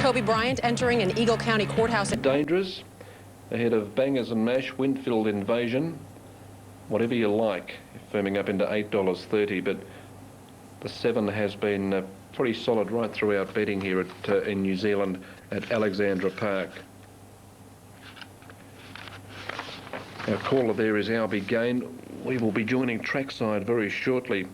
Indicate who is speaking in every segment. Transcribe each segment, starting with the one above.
Speaker 1: Kobe Bryant entering an Eagle County courthouse.
Speaker 2: Dangerous, ahead of Bangers and Mash, Winfield Invasion, whatever you like, firming up into $8.30, but the 7 has been pretty solid right throughout betting here in New Zealand at Alexandra Park. Our caller there is Albie Gain. We will be joining trackside very shortly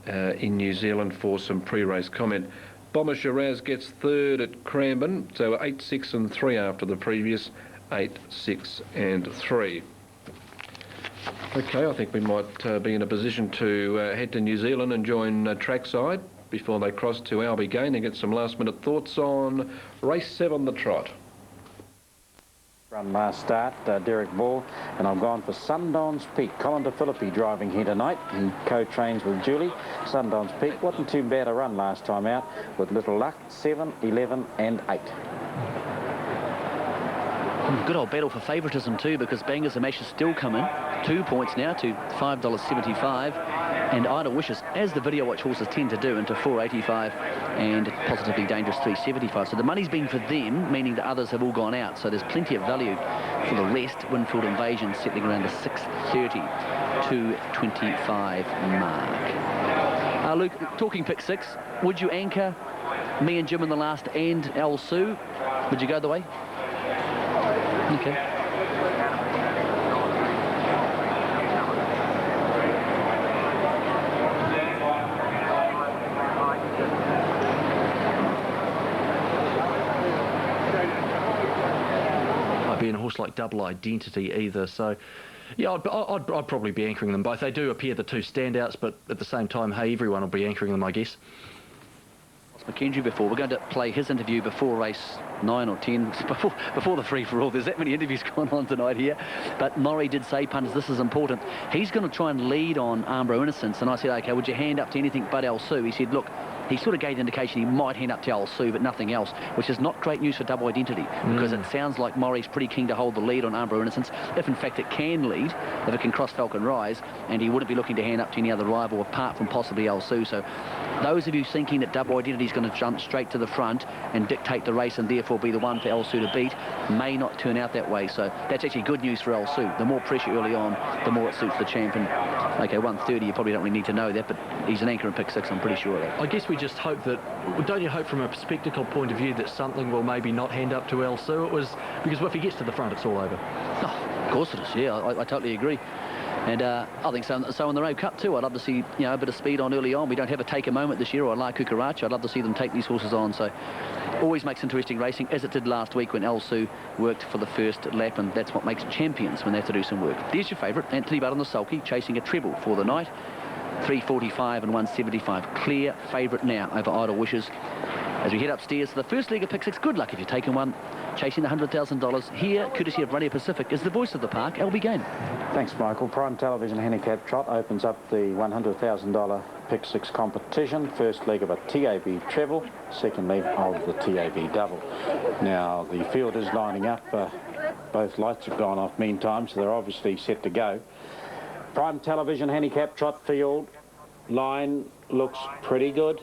Speaker 2: in New Zealand for some pre-race comment. Bomber Shiraz gets third at Cranbourne, so 8, 6 and 3 after the previous 8, 6 and 3. Okay, I think we might be in a position to head to New Zealand and join trackside before they cross to Albie Gain and get some last minute thoughts on race 7, the Trot.
Speaker 3: Run last start, Derek Ball, and I've gone for Sundown's Peak. Colin De Philippi driving here tonight. He co-trains with Julie. Sundown's Peak wasn't too bad a run last time out with little luck. 7, 11 and 8.
Speaker 4: Good old battle for favouritism too, because Bangers and Mash is still coming. 2 points now to $5.75, and Ida Wishes, as the video watch horses tend to do, into $4.85 and Positively Dangerous $3.75. So the money's been for them, meaning the others have all gone out. So there's plenty of value for the rest. Winfield Invasion settling around the 6.30 to 25 mark. Luke, talking pick 6, would you anchor me and Jim in the last and El Sue? Would you go the way? Okay.
Speaker 5: Might be in a horse like Double Identity either, so yeah, I'd probably be anchoring them both. They do appear the two standouts, but at the same time, hey, everyone will be anchoring them, I guess.
Speaker 4: McKendry before. We're going to play his interview before race 9 or 10, before the free-for-all. There's that many interviews going on tonight here. But Murray did say, punters, this is important. He's going to try and lead on Armbro Innocence. And I said, OK, would you hand up to anything but El Sue? He said, look, he sort of gave the indication he might hand up to El Sue, but nothing else, which is not great news for Double Identity, because it sounds like Murray's pretty keen to hold the lead on Armbro Innocence, if in fact it can lead, if it can cross Falcon Rise, and he wouldn't be looking to hand up to any other rival apart from possibly El Sue. So those of you thinking that Double Identity is going to jump straight to the front and dictate the race and therefore be the one for El Sue to beat may not turn out that way. So that's actually good news for El Sue. The more pressure early on, the more it suits the champion. OK, 130, you probably don't really need to know that, but he's an anchor in pick 6, I'm pretty sure of that.
Speaker 5: I guess we just hope that, don't you hope from a spectacle point of view that something will maybe not hand up to El Sue? It was, because if he gets to the front, it's all over.
Speaker 4: Oh, of course it is, yeah, I totally agree. And I think so in the Rowe Cup too. I'd love to see, you know, a bit of speed on early on. We don't have a take a moment this year, or like Kukaracha. I'd love to see them take these horses on. So always makes interesting racing, as it did last week when El Sue worked for the first lap, and that's what makes champions, when they have to do some work. There's your favourite, Anthony Butt on the sulky, chasing a treble for the night. 3.45 and 1.75. Clear favourite now over Idle Wishes. As we head upstairs to the first leg of pick 6, good luck if you're taking one. Chasing the $100,000 here, courtesy of Radio Pacific, is the voice of the park, Albie Gain.
Speaker 3: Thanks, Michael. Prime Television Handicap Trot opens up the $100,000 pick 6 competition. First leg of a TAB treble, second leg of the TAB double. Now, the field is lining up. Both lights have gone off meantime, so they're obviously set to go. Prime Television Handicap Trot field line looks pretty good.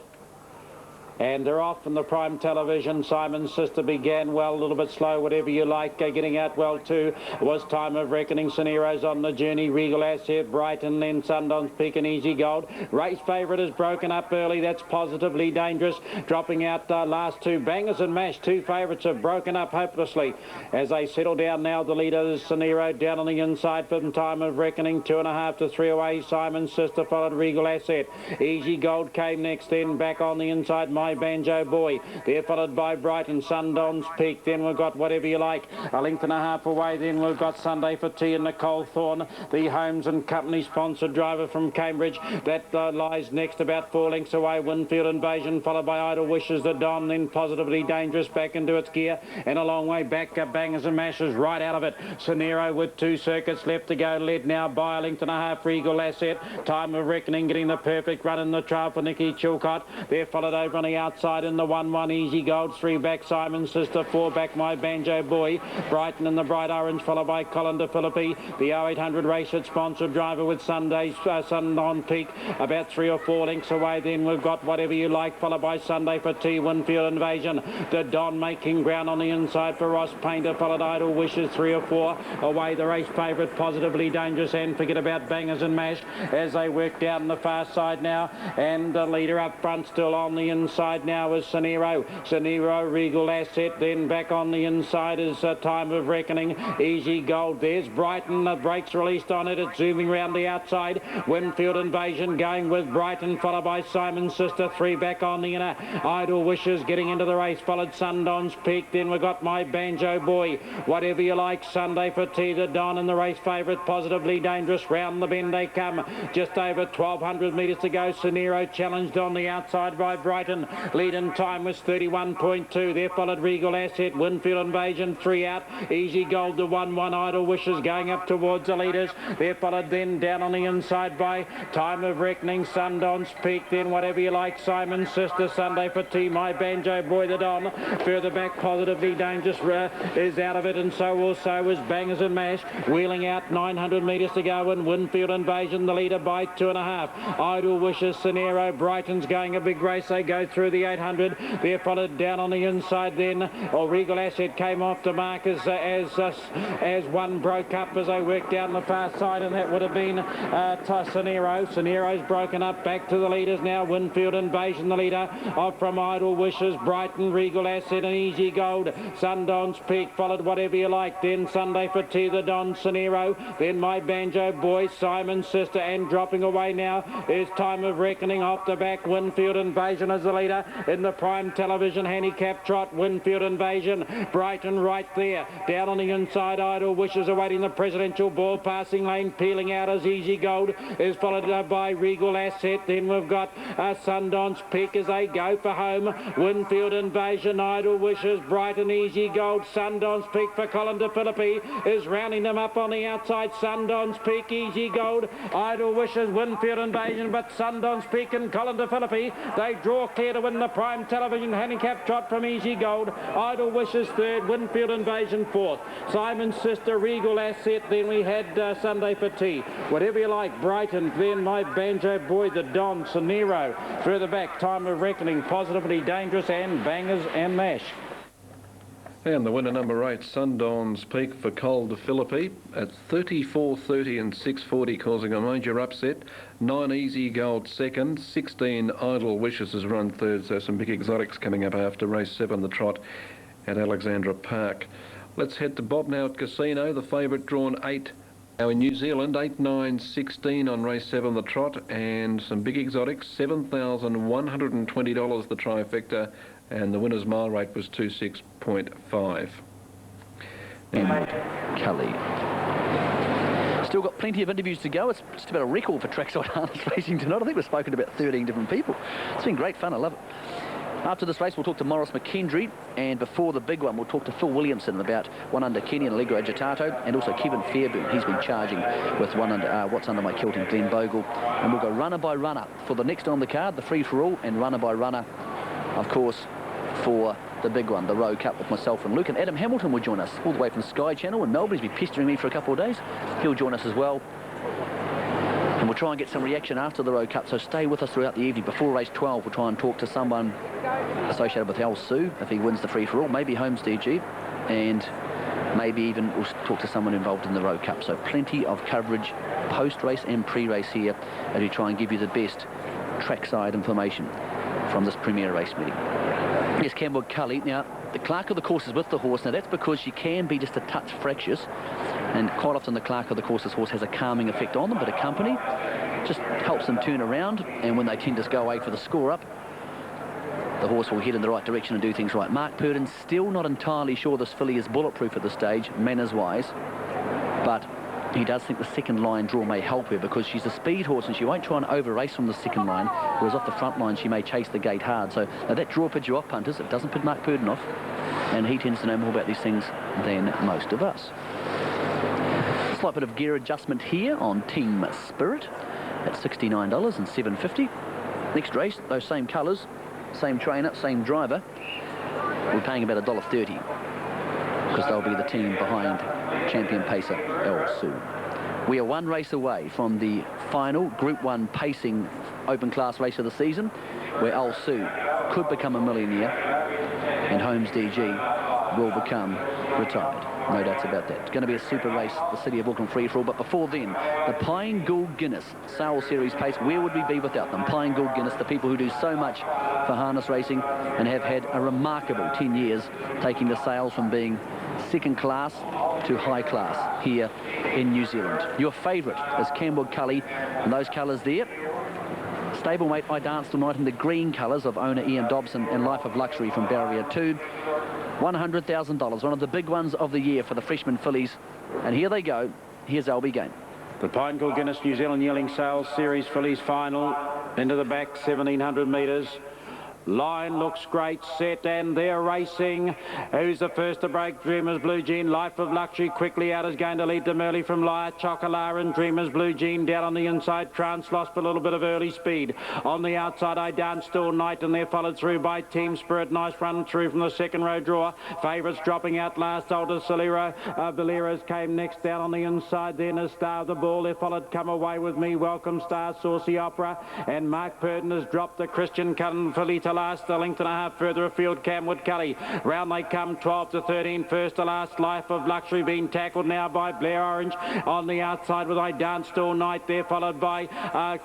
Speaker 3: And they're off from the Prime Television. Simon's Sister began well, a little bit slow, whatever you like. Getting out well too was Time of Reckoning. Cinero's on the journey. Regal Asset, Brighton, then Sundown's Peak and Easy Gold. Race favourite is broken up early. That's Positively Dangerous. Dropping out last two. Bangers and Mash, two favourites have broken up hopelessly. As they settle down now, the leader is Cinero down on the inside from Time of Reckoning. 2.5 to 3 away. Simon's Sister followed Regal Asset. Easy Gold came next, then back on the inside. My Banjo Boy. They're followed by Brighton, Sundown's Peak. Then we've got Whatever You Like. A length and a half away. Then we've got Sunday for Tea and Nicole Thorne, the Holmes and Company sponsored driver from Cambridge. That lies next, about 4 lengths away. Winfield Invasion followed by Idle Wishes, the Don. Then Positively Dangerous back into its gear and a long way back. Bangers and Mashes right out of it. Cinero with 2 circuits left to go, led now by a length and a half. Regal Asset. Time of Reckoning getting the perfect run in the trial for Nicky Chilcott. They're followed over on the outside in the 1-1 Easy Gold. 3 back Simon's Sister, 4 back My Banjo Boy. Brighton in the bright orange, followed by Colin de Philippi. The 0800 race at sponsored driver with Sunday's Sun on Peak. About 3 or 4 lengths away. Then we've got Whatever You Like, followed by Sunday for T. Winfield Invasion. The Don making ground on the inside for Ross Painter, followed Idle Wishes. 3 or 4 away. The race favourite Positively Dangerous, and forget about Bangers and Mash as they work down the far side now. And the leader up front still on the inside now is Sanero. Regal Asset, then back on the inside is Time of Reckoning. Easy Gold, there's Brighton, the brakes released on it, it's zooming round the outside. Winfield Invasion going with Brighton, followed by Simon's Sister. 3 back on the inner. Idle Wishes getting into the race, followed Sundown's Peak. Then we've got My Banjo Boy. Whatever You Like, Sunday for T. The Don, and the race favourite Positively Dangerous. Round the bend they come, just over 1200 metres to go. Sanero challenged on the outside by Brighton. Lead in time was 31.2. There followed Regal Asset, Winfield Invasion, 3 out. Easy Gold, the 1-1 Idle Wishes going up towards the leaders. There followed then down on the inside by Time of Reckoning, Sundown's Peak. Then Whatever You Like, Simon's Sister. Sunday for T. My Banjo Boy, the Don. Further back, Positively Dangerous is out of it, and so also is Bangers and Mash. Wheeling out 900 metres to go, and Winfield Invasion the leader by 2.5. Idle Wishes, Sanero, Brighton's going a big race. They go through the 800. They're followed down on the inside then. Regal Asset came off to mark as one broke up as they worked down the far side, and that would have been Sanero. Sanero's broken up, back to the leaders now. Winfield Invasion the leader off from Idle Wishes, Brighton, Regal Asset and Easy Gold. Sundown's Peak followed Whatever You Like, then Sunday for T. The Don, Sanero, then My Banjo Boy, Simon's Sister, and dropping away now is Time of Reckoning off the back. Winfield Invasion as the leader in the Prime Television Handicap Trot. Winfield Invasion, Brighton right there. Down on the inside, Idle Wishes awaiting the presidential ball passing lane. Peeling out as Easy Gold is followed by Regal Asset. Then we've got Sundown's Peak as they go for home. Winfield Invasion, Idle Wishes, Brighton, Easy Gold. Sundown's Peak for Colin de Philippi is rounding them up on the outside. Sundown's Peak, Easy Gold, Idle Wishes, Winfield Invasion, but Sundown's Peak and Colin de Philippi, they draw clear to win the Prime Television Handicap Trot from Easy Gold. Idle Wishes third, Winfield Invasion fourth. Simon's Sister, Regal Asset, then we had Sunday for Tea. Whatever You Like, Brighton, then My Banjo Boy, the Don, Sanero. Further back, Time of Reckoning, Positively Dangerous and Bangers and Mash.
Speaker 2: And the winner number 8, Sundown's Peak for Col de Philippi at 34.30 and 6.40, causing a major upset. 9 Easy Gold second, 16 Idle Wishes has run third, so some big exotics coming up after race 7, the Trot at Alexandra Park. Let's head to Bob now at Casino, the favourite drawn 8. Now in New Zealand, 8, 9, 16 on race 7, the Trot, and some big exotics, $7,120 the trifecta, and the winner's mile rate was 26.5.
Speaker 4: Cully. Still got plenty of interviews to go. It's just about a record for trackside harness racing tonight. I think we've spoken to about 13 different people. It's been great fun. I love it. After this race, we'll talk to Maurice McKendry, and before the big one, we'll talk to Phil Williamson about 1 under Kenny and Allegro Agitato, and also Kevin Fairburn. He's been charging with 1 under What's Under My Kilt and Glenn Bogle. And we'll go runner by runner for the next on the card, the free for all, and runner by runner, of course, for the big one, the Rowe Cup, with myself and Luke. And Adam Hamilton will join us all the way from Sky Channel in Melbourne. He's been pestering me for a couple of days. He'll join us as well. And we'll try and get some reaction after the Rowe Cup, so stay with us throughout the evening. Before race 12, we'll try and talk to someone associated with Al Sue if he wins the free-for-all, maybe Homestead G, and maybe even we'll talk to someone involved in the Rowe Cup. So plenty of coverage post-race and pre-race here as we try and give you the best trackside information from this premier race meeting. Yes, Campbell Cully. Now, the clerk of the course is with the horse. Now, that's because she can be just a touch fractious, and quite often the clerk of the course's horse has a calming effect on them, but a company just helps them turn around, and when they tend to go away for the score up, the horse will head in the right direction and do things right. Mark Purdon's still not entirely sure this filly is bulletproof at this stage, manners-wise, but he does think the second line draw may help her, because she's a speed horse and she won't try and over-race from the second line, whereas off the front line she may chase the gate hard. So now that draw puts you off, punters. It doesn't put Mark Purdon off, and he tends to know more about these things than most of us. Slight bit of gear adjustment here on Team Spirit at $69 and $7.50. Next race, those same colours, same trainer, same driver, we're paying about $1.30 because they'll be the team behind champion pacer El Sue. We are one race away from the final Group 1 pacing open class race of the season, where El Sue could become a millionaire and Holmes DG will become retired. No doubts about that. It's going to be a super race, the City of Auckland free-for-all. But before then, the Pine Gould Guinness Sale Series pace, where would we be without them? Pine Gould Guinness, the people who do so much for harness racing and have had a remarkable 10 years taking the sales from being second class to high class here in New Zealand. Your favourite is Camwood Cully, and those colours there. Stablemate I Danced All Night in the green colours of owner Ian Dobson and Life of Luxury from Barrier 2. $100,000, one of the big ones of the year for the freshman fillies. And here they go. Here's Albie Game.
Speaker 3: The Pine Gould Guinness New Zealand Yearling Sales Series Fillies final. Into the back, 1,700 metres. Line looks great, set, and they're racing. Who's the first to break? Dreamer's Blue Jean. Life of Luxury quickly out is going to lead them early from Liar Chocolat and Dreamer's Blue Jean down on the inside. Trance lost a little bit of early speed. On the outside, I Danced All Night, and they're followed through by Team Spirit. Nice run through from the second row draw. Favourites dropping out last. Older Solera. Valeras came next down on the inside. Then a Star of the Ball. They're followed Come Away With Me, Welcome Star, Saucy Opera, and Mark Purden has dropped the Christian Cullen filly to last, a length and a half further afield. Camwood Cully. Round they come, 12 to 13. First to last, Life of Luxury being tackled now by Blair Orange. On the outside with I Danced All Night. They're followed by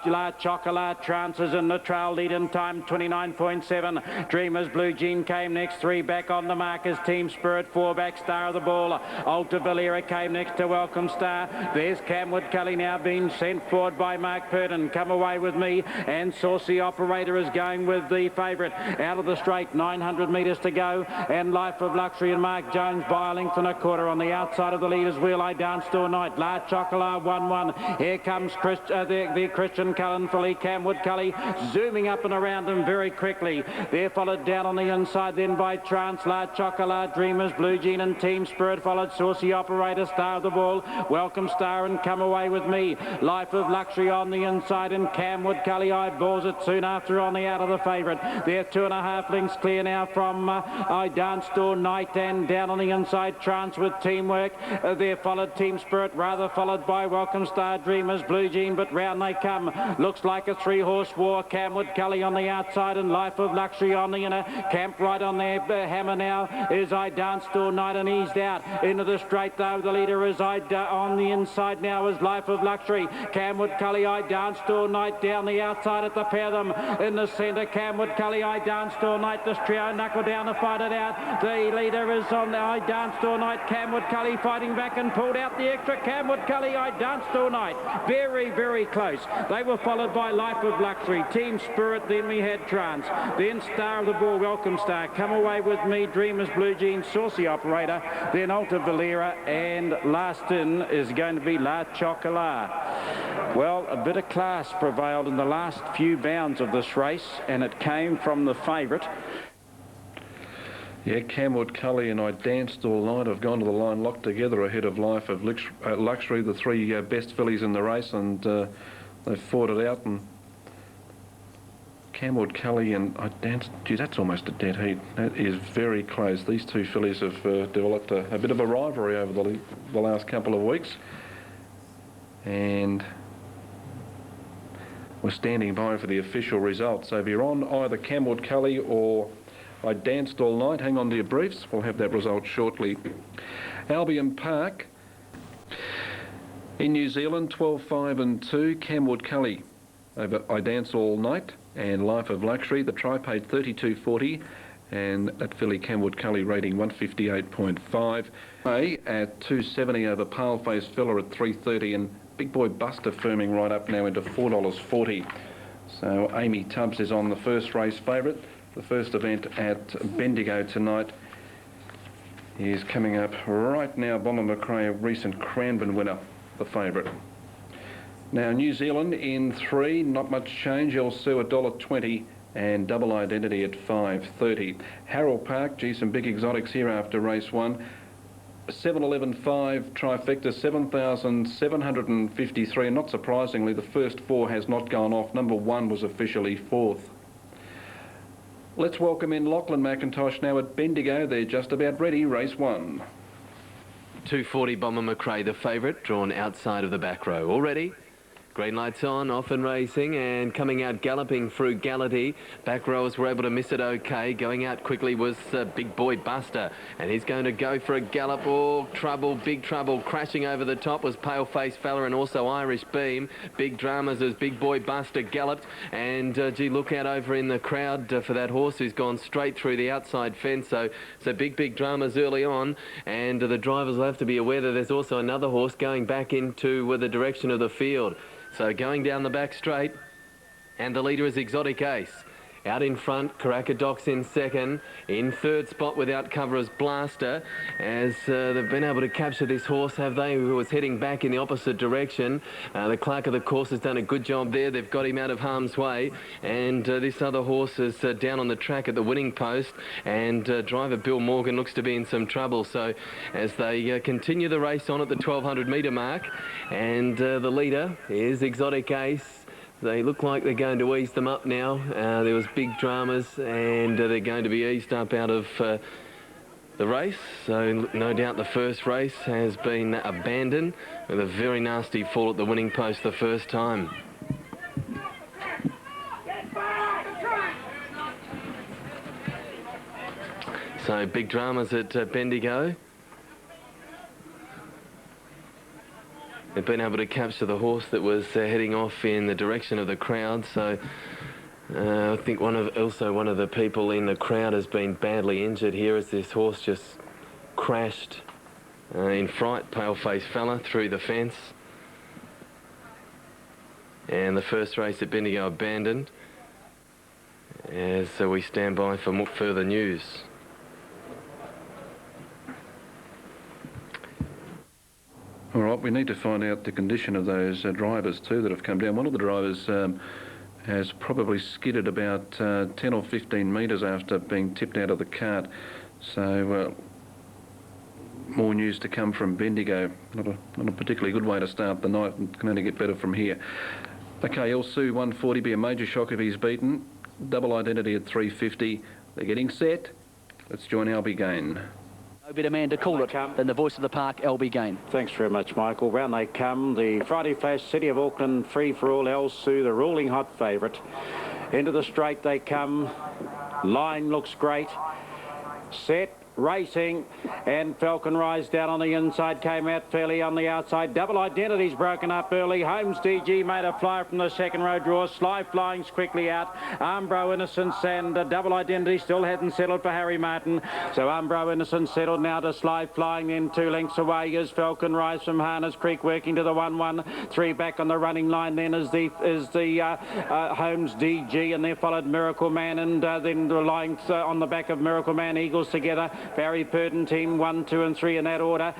Speaker 3: La Chocolat. Trances in the trail, lead in time 29.7. Dreamer's Blue Jean came next. 3 back on the mark as Team Spirit. 4 back, Star of the Ball. Alta Valera came next to Welcome Star. There's Camwood Cully now being sent forward by Mark Purden. Come Away With Me, and Saucy Operator is going with the favourite. Out of the straight, 900 metres to go, and Life of Luxury and Mark Jones by a length and a quarter. On the outside of the leader's wheel, I Danced All Night. La Chocolat 1-1. Here comes the Christian Cullen filly, Camwood Cully, zooming up and around them very quickly. They're followed down on the inside then by Trance, La Chocolat, Dreamers, Blue Jean and Team Spirit, followed Saucy Operator, Star of the Ball, Welcome Star and Come Away With Me. Life of Luxury on the inside, and Camwood Cully eyeballs it soon after on the out of the favourite. They're 2.5 lengths clear now from I Danced All Night, and down on the inside Trance with Teamwork. They're followed Team Spirit, rather followed by Welcome Star, Dreamers, Blue Jean, but round they come. Looks like a 3-horse war. Camwood Cully on the outside and Life of Luxury on the inner. Camp right on their hammer now is I Danced All Night and eased out into the straight though. The leader is on the inside now is Life of Luxury. Camwood Cully, I Danced All Night down the outside at the pair of them. In the centre, Camwood Cully, I Danced All Night. This trio knuckle down to fight it out. The leader is on the I Danced All Night. Camwood Cully fighting back and pulled out the extra. Camwood Cully, I Danced All Night. Very, very close. They were followed by Life of Luxury, Team Spirit, then we had Trance. Then Star of the Ball, Welcome Star, Come Away With Me, Dreamers, Blue Jean, Saucy Operator, then Alta Valera, and last in is going to be La Chocolat. Well, a bit of class prevailed in the last few bounds of this race, and it came from the favourite.
Speaker 2: Yeah, Camwood Cully and I Danced All Night have gone to the line locked together ahead of Life of Luxury, the 3 best fillies in the race, and they've fought it out. And Camwood Cully and I Danced, gee, that's almost a dead heat. That is very close. These 2 fillies have developed a bit of a rivalry over the last couple of weeks, and we're standing by for the official result. So if you're on either Camwood Cully or I Danced All Night, hang on to your briefs. We'll have that result shortly. Albion Park in New Zealand, 12, 5 and 2. Camwood Cully over I Dance All Night and Life of Luxury. The try paid $32.40, and that filly Camwood Cully rating 158.5. At 270 over Paleface Filler at 330, and Big Boy Buster firming right up now into $4.40. So Amy Tubbs is on the first race favourite. The first event at Bendigo tonight is coming up right now. Bomber McRae, a recent Cranbourne winner, the favourite. Now New Zealand in 3, not much change. El Sue $1.20 and Double Identity at $5.30. Harold Park, gee, some big exotics here after race 1. 7-11-5 trifecta, 7,753, and not surprisingly the first 4 has not gone off. Number 1 was officially 4th. Let's welcome in Lachlan McIntosh now at Bendigo. They're just about ready. Race 1.
Speaker 6: 240 Bomber McRae, the favourite, drawn outside of the back row. Already. Green lights on, off and racing, and coming out galloping through Gallity. Back rowers were able to miss it okay. Going out quickly was Big Boy Buster, and he's going to go for a gallop. Oh, trouble, big trouble. Crashing over the top was Paleface Fella and also Irish Beam. Big dramas as Big Boy Buster galloped, and gee, look out over in the crowd for that horse who's gone straight through the outside fence. So big dramas early on, and the drivers will have to be aware that there's also another horse going back into the direction of the field. So going down the back straight, and the leader is Exotic Ace. Out in front, Caracadoc's in second. In third spot without cover is Blaster, as they've been able to capture this horse, have they, who was heading back in the opposite direction. The clerk of the course has done a good job there. They've got him out of harm's way, and this other horse is down on the track at the winning post, and driver Bill Morgan looks to be in some trouble. So as they continue the race on at the 1200 metre mark, and the leader is Exotic Ace. They look like they're going to ease them up now. There was big dramas, and they're going to be eased up out of the race. So no doubt the first race has been abandoned with a very nasty fall at the winning post the first time. So big dramas at Bendigo. They've been able to capture the horse that was heading off in the direction of the crowd. So I think one of the people in the crowd has been badly injured here as this horse just crashed in fright. Paleface Fella through the fence. And the first race at Bendigo abandoned, as we stand by for further news.
Speaker 2: All right, we need to find out the condition of those drivers too that have come down. One of the drivers has probably skidded about 10 or 15 metres after being tipped out of the cart. So more news to come from Bendigo. Not a particularly good way to start the night, and can only get better from here. Okay, El Sue 140, be a major shock if he's beaten. Double Identity at 350. They're getting set. Let's join Albie Gain.
Speaker 4: No better man to call it than the voice of the park, LB Gain.
Speaker 3: Thanks very much, Michael. Round they come. The Friday Flash, City of Auckland, Free for All, El Sue, the ruling hot favourite. Into the straight they come. Line looks great. Set. Racing, and Falcon Rise down on the inside, came out fairly on the outside. Double Identity's broken up early. Holmes DG made a flyer from the second row draw. Sly Flying's quickly out. Armbro Innocence and Double Identity still hadn't settled for Harry Martin. So Armbro Innocence settled now to Sly Flying, then 2 lengths away is Falcon Rise from Harness Creek, working to the 1-1. 3 back on the running line then is the Holmes DG, and there followed Miracle Man, and then the lines on the back of Miracle Man, Eagles together. Barry Purden team 1, 2 and 3 in that order,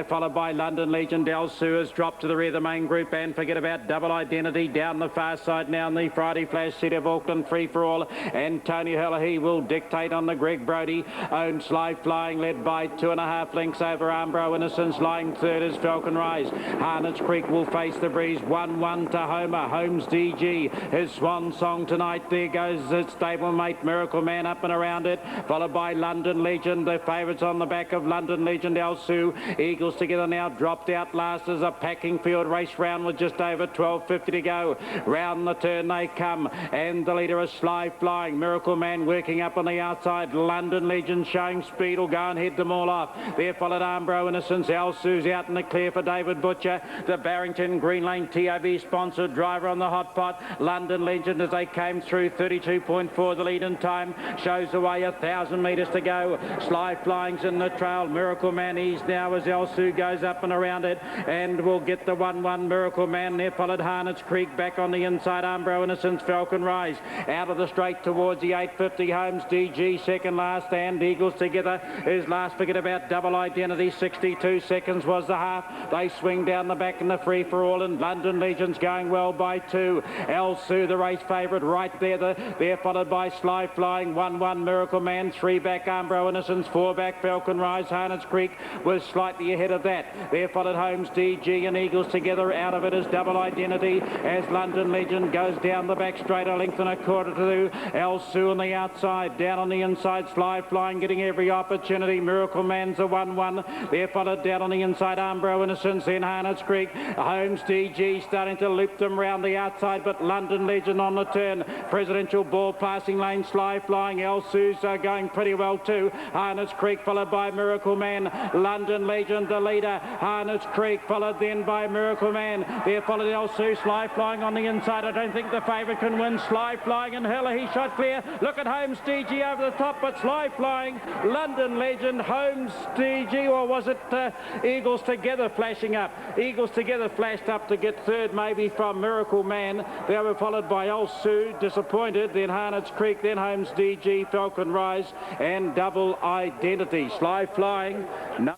Speaker 3: followed by London Legion. Del Sue has dropped to the rear of the main group, and forget about Double Identity down the far side now in the Friday Flash, City of Auckland, Free for All, and Tony Herlihy will dictate on the Greg Brody owned Sly Flying, led by 2.5 lengths over Armbro Innocence. Lying third is Falcon Rise. Harness Creek will face the breeze. 1-1 to Homer. Holmes DG, his swan song tonight. There goes his stablemate Miracle Man up and around it, followed by London Legion. The favourites on the back of London Legion, El Sue. Eagles together now, dropped out last as a packing field race round with just over 12.50 to go. Round the turn they come, and the leader is Sly Flying. Miracle Man working up on the outside. London Legion showing speed, will go and head them all off. There followed Armbro Innocence. El Sue's out in the clear for David Butcher. The Barrington Green Lane TAB sponsored driver on the hot pot. London Legion as they came through, 32.4 the lead in time, shows away 1,000 metres to go. Sly Flying's in the trail. Miracle Man eased now as El Sue goes up and around it, and will get the 1-1 Miracle Man. There followed Harness Creek back on the inside. Armbro Innocence, Falcon Rise out of the straight towards the 850. Holmes DG second last, and Eagles together is last. Forget about Double Identity. 62 seconds was the half. They swing down the back in the Free for All, and London Legion's going well by 2. El Sue, the race favourite, right there. They're followed by Sly Flying. 1-1 Miracle Man. 3 back Armbro Innocence. 4 back, Falcon Rise. Harness Creek was slightly ahead of that. There followed Holmes DG and Eagles Together. Out of it is Double Identity as London Legend goes down the back straight, a length and a quarter to do. El Sue on the outside, down on the inside, Sly Flying getting every opportunity. Miracle Man's a 1-1. There followed down on the inside, Umbro Innocence, then Harness Creek. Holmes DG starting to loop them round the outside, but London Legend on the turn. Presidential Ball passing lane, Sly Flying. El Sue's going pretty well too. Harness Creek followed by Miracle Man. London Legend the leader. Harness Creek followed then by Miracle Man. There followed El Sue. Sly Flying on the inside. I don't think the favourite can win. Sly Flying and Hiller, he shot clear. Look at Holmes DG over the top, but Sly Flying, London Legend, Holmes DG, or was it Eagles Together flashing up? Eagles Together flashed up to get third, maybe from Miracle Man. They were followed by El Sue, disappointed, then Harness Creek, then Holmes DG, Falcon Rise, and Double Identity. Sly Flying. No.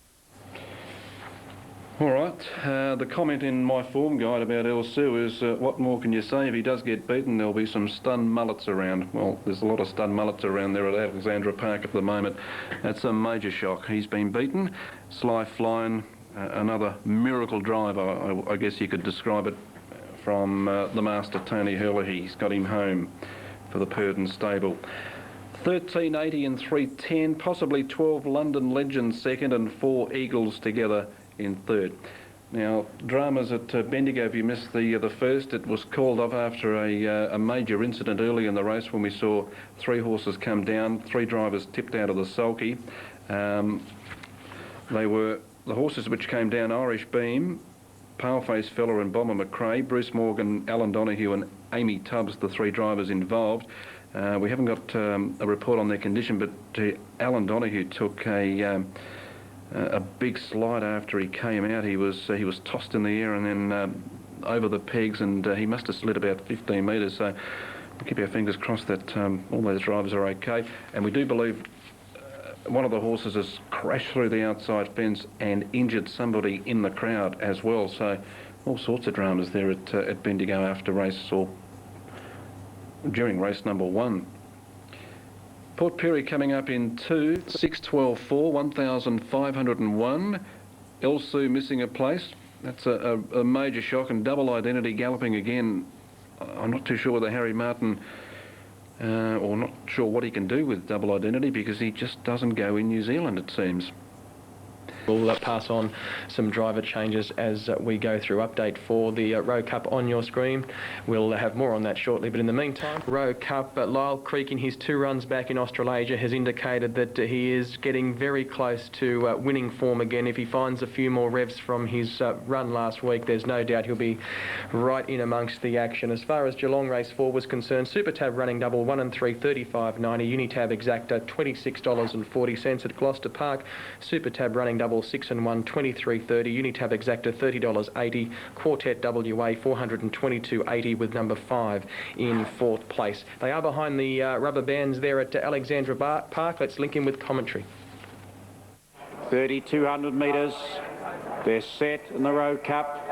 Speaker 2: All right, the comment in my form guide about El Sue is, what more can you say? If he does get beaten, there'll be some stunned mullets around. Well, there's a lot of stunned mullets around there at Alexandra Park at the moment. That's a major shock. He's been beaten. Sly Flying, another miracle driver, I guess you could describe it, from the master Tony Hurley. He's got him home for the Purdon stable. 1380 and 310, possibly 12 London Legends second and 4 Eagles Together in third. Now, dramas at Bendigo, if you missed the first, it was called off after a major incident early in the race when we saw 3 horses come down, 3 drivers tipped out of the sulky. They were the horses which came down: Irish Beam, Paleface Fella and Bomber McRae, Bruce Morgan, Alan Donoghue and Amy Tubbs, the 3 drivers involved. We haven't got a report on their condition, but Alan Donoghue took a big slide after he came out. He was tossed in the air and then over the pegs, and he must have slid about 15 metres. So we'll keep our fingers crossed that all those drivers are okay. And we do believe one of the horses has crashed through the outside fence and injured somebody in the crowd as well. So all sorts of dramas there at Bendigo after race, or during race number 1. Port Perry coming up in 2, 6-12-4, 1,501. El Sue missing a place. That's a major shock. And Double Identity galloping again. I'm not too sure whether Harry Martin, or not sure what he can do with Double Identity, because he just doesn't go in New Zealand, it seems.
Speaker 7: We'll pass on some driver changes as we go through. Update for the Rowe Cup on your screen. We'll have more on that shortly, but in the meantime, Rowe Cup, Lyle Creek in his 2 runs back in Australasia has indicated that he is getting very close to winning form again. If he finds a few more revs from his run last week, there's no doubt he'll be right in amongst the action. As far as Geelong race 4 was concerned, Super Tab running double 1 and 3, $35.90. Unitab Exacta, $26.40 at Gloucester Park. Super Tab running double 6 and 1, $23.30. Unitab Exacta, $30.80. Quartet WA, $422.80 with number 5 in 4th place. They are behind the rubber bands there at Alexandra Park. Let's link in with commentary.
Speaker 3: 3,200 metres. They're set in the Rowe Cup.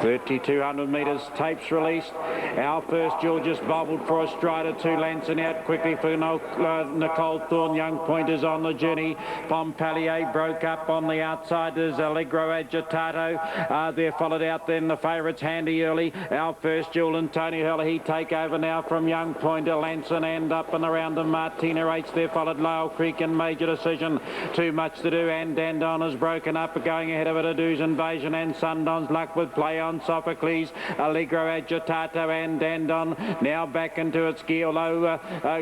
Speaker 3: 3,200 metres, tapes released. Our first jewel just bobbled for a stride or 2 lengths and out quickly for Nicole Thorne. Young Pointers on the journey. Pompallier broke up on the outside. There's Allegro Agitato. They're followed out then the favourites Handy Early. Our first jewel and Tony Hurley. He take over now from Young Pointer. Lanson and up and around them. Martina H. There followed Lyle Creek and Major Decision. Too much to do, and Dandon has broken up. Going ahead of it, Adu's Invasion and Sundon's Luck with Play on Sophocles. Allegro Agitato and Dandon now back into its gear, although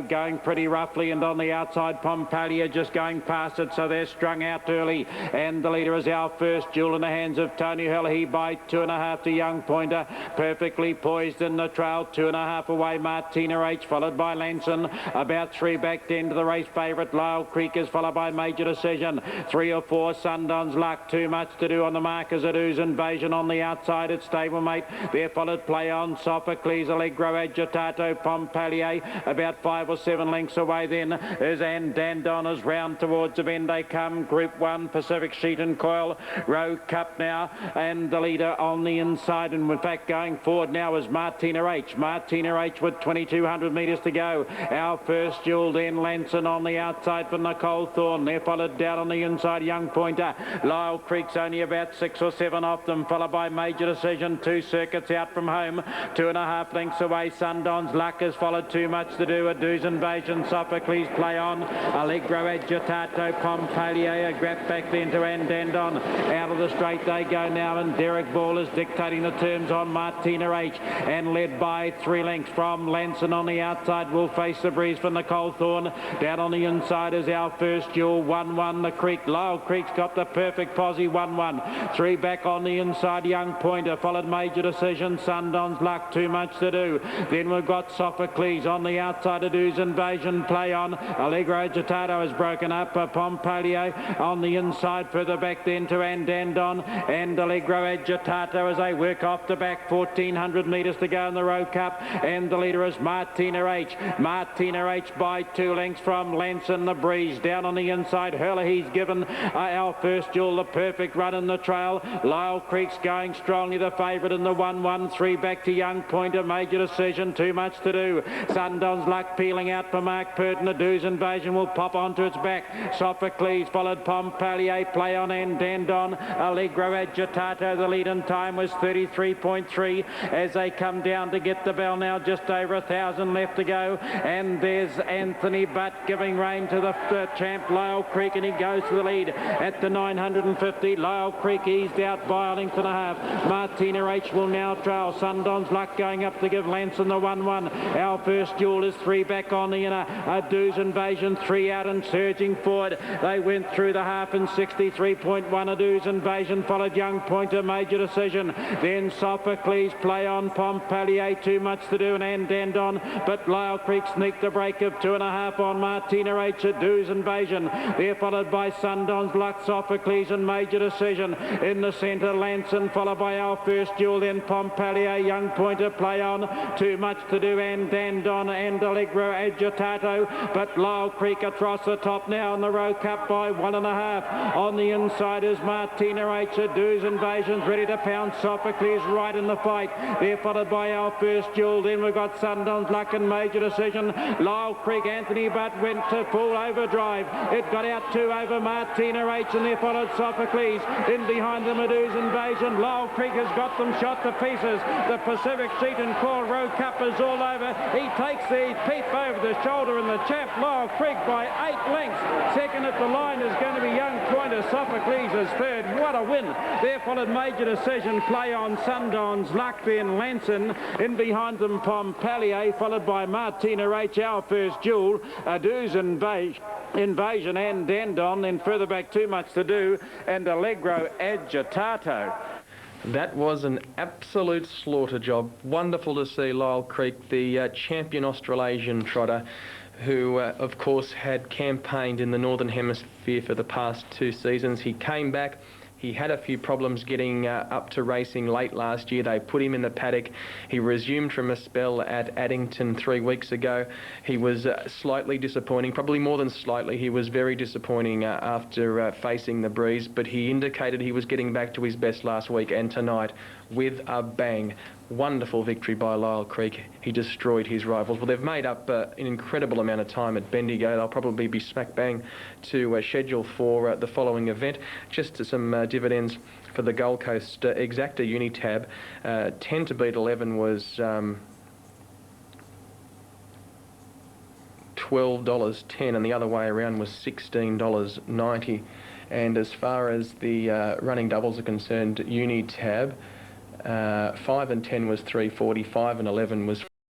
Speaker 3: going pretty roughly, and on the outside Pompallier just going past it, so they're strung out early, and the leader is Our First Jewel in the hands of Tony Hurley by 2.5 to Young Pointer, perfectly poised in the trail, 2.5 away Martina H, followed by Lanson, about 3 back to the race favourite Lyle Creek is followed by Major Decision, 3 or 4 Sundon's Luck. Too much to do on the markers. Adu's Invasion on the outside inside its stablemate. There followed Play On, Sophocles, Allegro, Agitato, Pompalier. About 5 or 7 lengths away then is Dandon as round towards the bend they come. Group 1, Pacific Sheet and Coil, Rowe Cup now, and the leader on the inside, and in fact going forward now is Martina H. Martina H with 2,200 metres to go. Our First Jewel, then Lanson on the outside for Nicole Thorne. They're followed down on the inside, Young Pointer. Lyle Creek's only about 6 or 7 off them, followed by Major Decision. 2 circuits out from home, 2.5 lengths away. Sundon's Luck has followed Too Much to Do. Adu's Invasion, Sophocles, Play On, Allegro, Agitato, Pompalier, grab back then to Andandon. Out of the straight they go now, and Derek Ball is dictating the terms on Martina H, and led by 3 lengths from Lanson on the outside. Will face the breeze for Nicole Thorne. Down on the inside is Our First Jewel, 1-1 the Creek. Lyle Creek's got the perfect posse, 1-1. 3 back on the inside, Young Pointer, followed Major Decision, Sundon's Luck, Too Much to Do. Then we've got Sophocles on the outside, Adu's Invasion, Play On. Allegro Agitato has broken up, Pompalier on the inside, further back then to Andandon, and Allegro Agitato as they work off the back. 1,400 metres to go in the Rowe Cup, and the leader is Martina H. Martina H by 2 lengths from Lanson, the breeze. Down on the inside, Hurler, he's given Our First Jewel the perfect run in the trail. Lyle Creek's going strongly, the favourite in the 1-1. 3 back to Young Pointer, Major Decision, Too Much to Do. Sundon's Luck peeling out for Mark Purton. Adu's Invasion will pop onto its back. Sophocles followed Pompalier, Play On and Dandon. Allegro Agitato, the lead in time was 33.3 as they come down to get the bell now. Just over 1,000 left to go, and there's Anthony Butt giving rein to the champ Lyle Creek, and he goes to the lead at the 950. Lyle Creek eased out by a length and a half. Martina H will now trail. Sundon's Luck going up to give Lanson the 1-1. Our First Jewel is 3 back on the inner. Adu's Invasion 3 out and surging forward. They went through the half in 63.1. Adu's Invasion followed Young Pointer, Major Decision. Then Sophocles, Play On, Pompalier, Too Much to Do, and Andandon. But Lyle Creek sneaked a break of 2.5 on Martina H. Adu's Invasion. They're followed by Sundon's Luck, Sophocles, and Major Decision. In the centre, Lanson, followed by Our First Jewel, then Pompalier, Young Pointer, Play On, Too Much to Do, Andandon, and Allegro Agitato. But Lyle Creek across the top now in the Rowe Cup by 1.5. On the inside is Martina H. Adu's Invasion's ready to pound. Sophocles right in the fight. They're followed by Our First Jewel. Then we've got Sundon's Luck and Major Decision. Lyle Creek, Anthony Butt went to full overdrive. It got out 2 over Martina H, and they followed Sophocles. In behind them, Adu's Invasion. Lyle Creek has got them shot to pieces. The Pacific Sheet and Coil Rowe Cup is all over. He takes the peep over the shoulder, and the champ Lyle Creek by 8 lengths. Second at the line is going to be Young Pointer. Sophocles is third. What a win. There followed Major Decision, Play On, Sundon's Luck, then Lanson. In behind them, Pompalier, followed by Martina H. Our First Jewel, Adu's Invasion and Dandon. Then further back, Too Much to Do, and Allegro Agitato.
Speaker 7: That was an absolute slaughter job. Wonderful to see Lyle Creek, the champion Australasian trotter, who, of course, had campaigned in the Northern Hemisphere for the past 2 seasons. He came back. He had a few problems getting up to racing late last year. They put him in the paddock. He resumed from a spell at Addington 3 weeks ago. He was slightly disappointing, probably more than slightly. He was very disappointing after facing the breeze, but he indicated he was getting back to his best last week, and tonight, with a bang. Wonderful victory by Lyle Creek. He destroyed his rivals. Well, they've made up an incredible amount of time at Bendigo. They'll probably be smack bang to schedule for the following event. Just some dividends for the Gold Coast Exacta Unitab. 10 to beat 11 was $12.10, and the other way around was $16.90. And as far as the running doubles are concerned, Unitab, 5 and 10 was $3.45, and 11 was